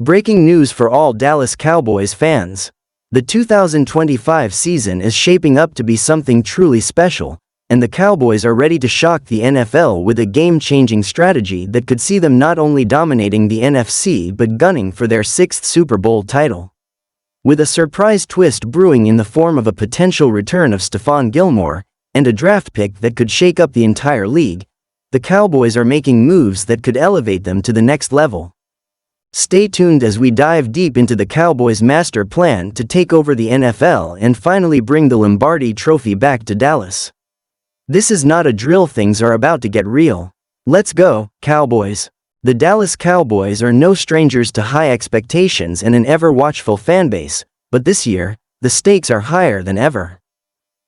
Breaking news for all Dallas Cowboys fans. The 2025 season is shaping up to be something truly special, and the Cowboys are ready to shock the NFL with a game-changing strategy that could see them not only dominating the NFC but gunning for their sixth Super Bowl title. With a surprise twist brewing in the form of a potential return of Stephon Gilmore and a draft pick that could shake up the entire league, the Cowboys are making moves that could elevate them to the next level. Stay tuned as we dive deep into the Cowboys' master plan to take over the NFL and finally bring the Lombardi Trophy back to Dallas. This is not a drill, things are about to get real. Let's go, Cowboys. The Dallas Cowboys are no strangers to high expectations and an ever-watchful fanbase, but this year, the stakes are higher than ever.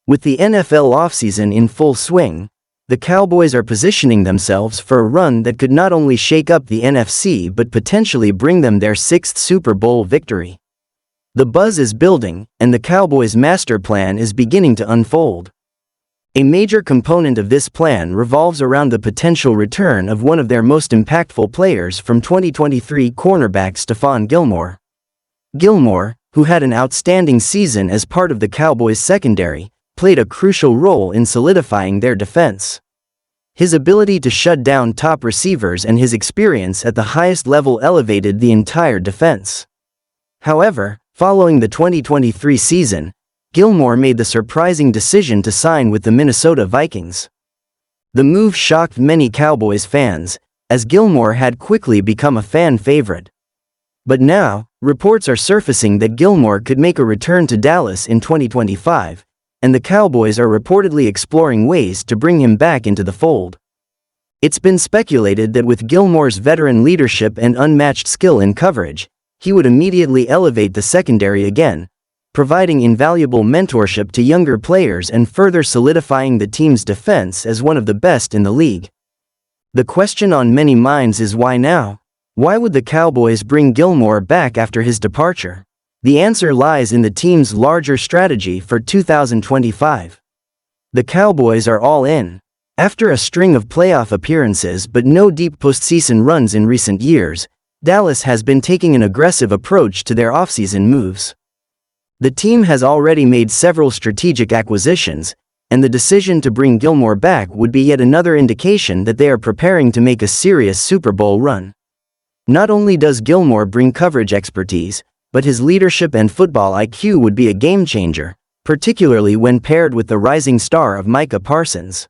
With the NFL offseason in full swing, the Cowboys are positioning themselves for a run that could not only shake up the NFC but potentially bring them their sixth Super Bowl victory. The buzz is building, and the Cowboys' master plan is beginning to unfold. A major component of this plan revolves around the potential return of one of their most impactful players from 2023 cornerback Stephon Gilmore. Gilmore, who had an outstanding season as part of the Cowboys' secondary, played a crucial role in solidifying their defense. His ability to shut down top receivers and his experience at the highest level elevated the entire defense. However, following the 2023 season, Gilmore made the surprising decision to sign with the Minnesota Vikings. The move shocked many Cowboys fans, as Gilmore had quickly become a fan favorite. But now, reports are surfacing that Gilmore could make a return to Dallas in 2025, and the Cowboys are reportedly exploring ways to bring him back into the fold. It's been speculated that with Gilmore's veteran leadership and unmatched skill in coverage, he would immediately elevate the secondary again, providing invaluable mentorship to younger players and further solidifying the team's defense as one of the best in the league. The question on many minds is why now? Why would the Cowboys bring Gilmore back after his departure? The answer lies in the team's larger strategy for 2025. The Cowboys are all in. After a string of playoff appearances but no deep postseason runs in recent years, Dallas has been taking an aggressive approach to their offseason moves. The team has already made several strategic acquisitions, and the decision to bring Gilmore back would be yet another indication that they are preparing to make a serious Super Bowl run. Not only does Gilmore bring coverage expertise, but his leadership and football IQ would be a game-changer, particularly when paired with the rising star of Micah Parsons.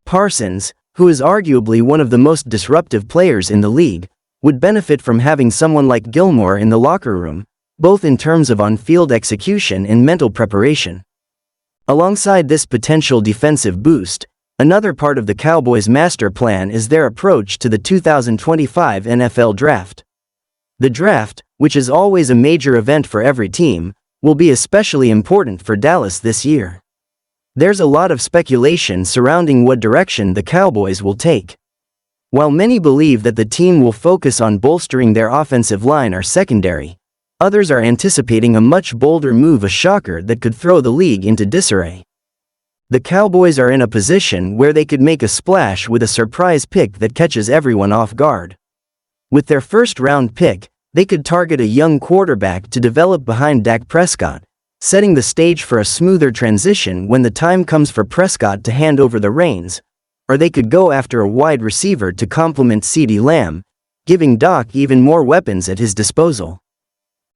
Parsons, who is arguably one of the most disruptive players in the league, would benefit from having someone like Gilmore in the locker room, both in terms of on-field execution and mental preparation. Alongside this potential defensive boost, another part of the Cowboys' master plan is their approach to the 2025 NFL Draft. The draft, which is always a major event for every team, will be especially important for Dallas this year. There's a lot of speculation surrounding what direction the Cowboys will take. While many believe that the team will focus on bolstering their offensive line or secondary, others are anticipating a much bolder move, a shocker that could throw the league into disarray. The Cowboys are in a position where they could make a splash with a surprise pick that catches everyone off guard. With their first-round pick, they could target a young quarterback to develop behind Dak Prescott, setting the stage for a smoother transition when the time comes for Prescott to hand over the reins, or they could go after a wide receiver to complement CeeDee Lamb, giving Doc even more weapons at his disposal.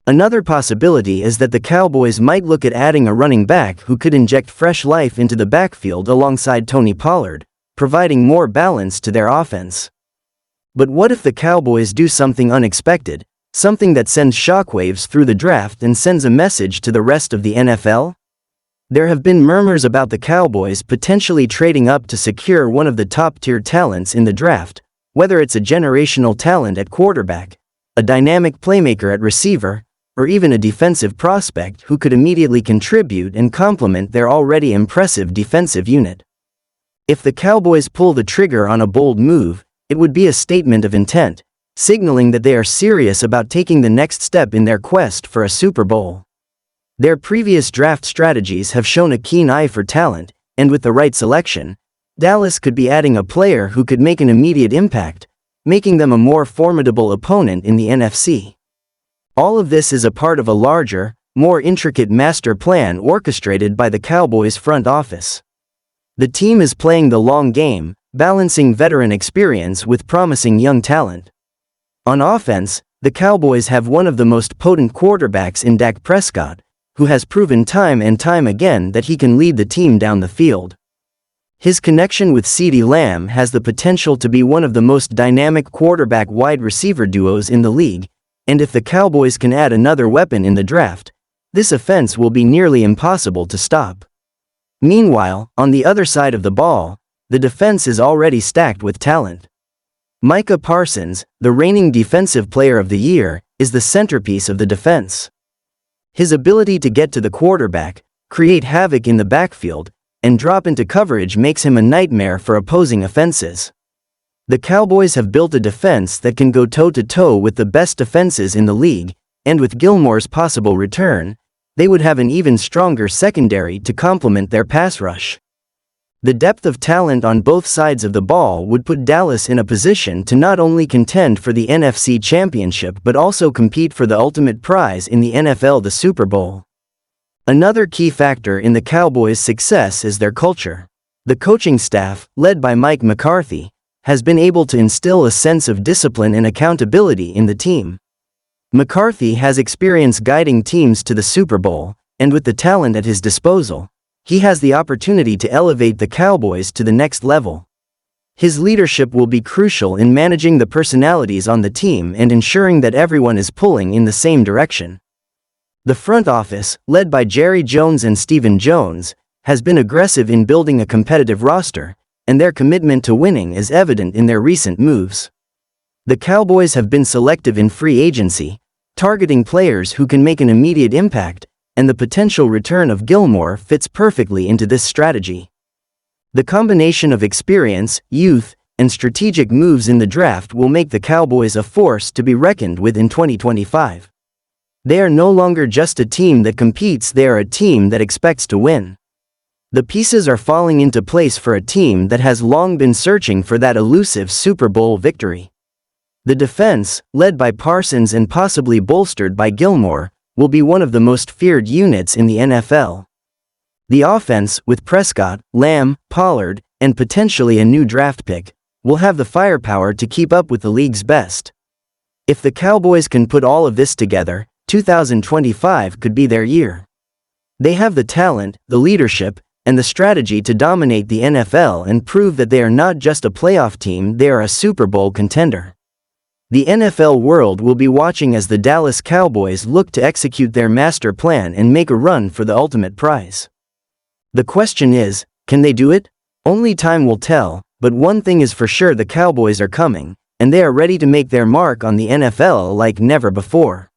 Another possibility is that the Cowboys might look at adding a running back who could inject fresh life into the backfield alongside Tony Pollard, providing more balance to their offense. But what if the Cowboys do something unexpected, something that sends shockwaves through the draft and sends a message to the rest of the NFL? There have been murmurs about the Cowboys potentially trading up to secure one of the top-tier talents in the draft, whether it's a generational talent at quarterback, a dynamic playmaker at receiver, or even a defensive prospect who could immediately contribute and complement their already impressive defensive unit. If the Cowboys pull the trigger on a bold move, it would be a statement of intent, signaling that they are serious about taking the next step in their quest for a Super Bowl. Their previous draft strategies have shown a keen eye for talent, and with the right selection, Dallas could be adding a player who could make an immediate impact, making them a more formidable opponent in the NFC. All of this is a part of a larger, more intricate master plan orchestrated by the Cowboys front office. The team is playing the long game, balancing veteran experience with promising young talent. On offense, the Cowboys have one of the most potent quarterbacks in Dak Prescott, who has proven time and time again that he can lead the team down the field. His connection with CeeDee Lamb has the potential to be one of the most dynamic quarterback-wide receiver duos in the league, and if the Cowboys can add another weapon in the draft, this offense will be nearly impossible to stop. Meanwhile, on the other side of the ball, the defense is already stacked with talent. Micah Parsons, the reigning Defensive Player of the Year, is the centerpiece of the defense. His ability to get to the quarterback, create havoc in the backfield, and drop into coverage makes him a nightmare for opposing offenses. The Cowboys have built a defense that can go toe-to-toe with the best defenses in the league, and with Gilmore's possible return, they would have an even stronger secondary to complement their pass rush. The depth of talent on both sides of the ball would put Dallas in a position to not only contend for the NFC Championship but also compete for the ultimate prize in the NFL, the Super Bowl. Another key factor in the Cowboys' success is their culture. The coaching staff, led by Mike McCarthy, has been able to instill a sense of discipline and accountability in the team. McCarthy has experience guiding teams to the Super Bowl, and with the talent at his disposal, he has the opportunity to elevate the Cowboys to the next level. His leadership will be crucial in managing the personalities on the team and ensuring that everyone is pulling in the same direction. The front office, led by Jerry Jones and Stephen Jones, has been aggressive in building a competitive roster, and their commitment to winning is evident in their recent moves. The Cowboys have been selective in free agency, targeting players who can make an immediate impact, and the potential return of Gilmore fits perfectly into this strategy. The combination of experience, youth, and strategic moves in the draft will make the Cowboys a force to be reckoned with in 2025. They are no longer just a team that competes, they are a team that expects to win. The pieces are falling into place for a team that has long been searching for that elusive Super Bowl victory. The defense, led by Parsons and possibly bolstered by Gilmore, will be one of the most feared units in the NFL. The offense, with Prescott, Lamb, Pollard, and potentially a new draft pick, will have the firepower to keep up with the league's best. If the Cowboys can put all of this together, 2025 could be their year. They have the talent, the leadership, and the strategy to dominate the NFL and prove that they are not just a playoff team, they are a Super Bowl contender. The NFL world will be watching as the Dallas Cowboys look to execute their master plan and make a run for the ultimate prize. The question is, can they do it? Only time will tell, but one thing is for sure, the Cowboys are coming, and they are ready to make their mark on the NFL like never before.